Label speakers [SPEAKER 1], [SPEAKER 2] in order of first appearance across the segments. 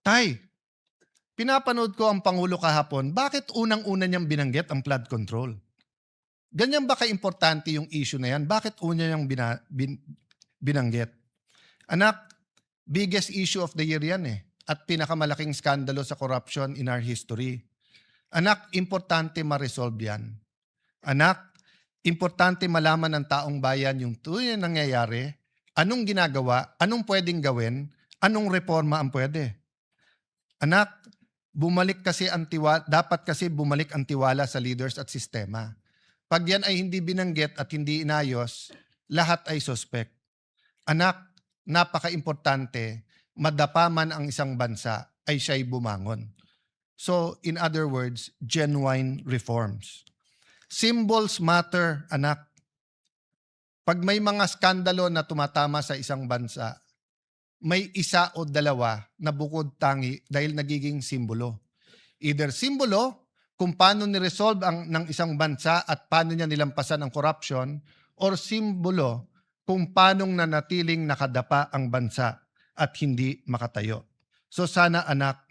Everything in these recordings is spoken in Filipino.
[SPEAKER 1] Tay, pinapanood ko ang Pangulo kahapon, bakit unang-una niyang binanggit ang flood control? Ganyan ba kaimportante yung issue na yan? Bakit una niyang binanggit? Anak, biggest issue of the year yan eh. At pinakamalaking skandalo sa corruption in our history. Anak, importante ma-resolve yan. Anak, importante malaman ng taong bayan yung tunay na nangyayari, anong ginagawa, anong pwedeng gawin, anong reforma ang pwede. Anak, dapat kasi bumalik ang tiwala sa leaders at sistema. Pag yan ay hindi binanggit at hindi inayos, lahat ay suspect. Anak, napaka-importante, madapa man ang isang bansa, ay siya'y bumangon. So, in other words, genuine reforms. Symbols matter, anak. Pag may mga skandalo na tumatama sa isang bansa, may isa o dalawa na bukod tangi dahil nagiging simbolo. Either simbolo kung paano ni-resolve ng isang bansa at paano niya nilampasan ang corruption, or simbolo kung paano nanatiling nakadapa ang bansa at hindi makatayo. So sana anak,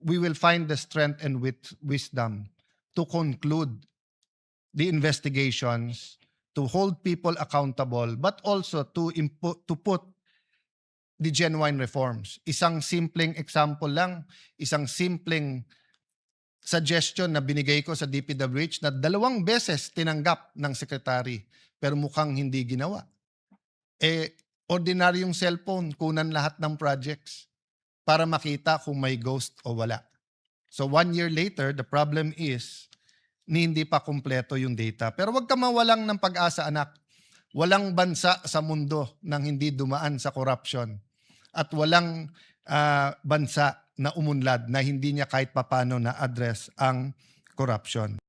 [SPEAKER 1] we will find the strength and wisdom to conclude the investigations, to hold people accountable, but also to put the genuine reforms. Isang simpleng example lang, isang simpleng suggestion na binigay ko sa DPWH na 2 beses tinanggap ng secretary pero mukhang hindi ginawa. Ordinaryong cellphone, kunan lahat ng projects para makita kung may ghost o wala. So 1 year later, the problem is hindi pa kumpleto yung data. Pero wag ka mawalang ng pag-asa, anak. Walang bansa sa mundo nang hindi dumaan sa corruption. At walang bansa na umunlad na hindi niya kahit papano na-address ang corruption.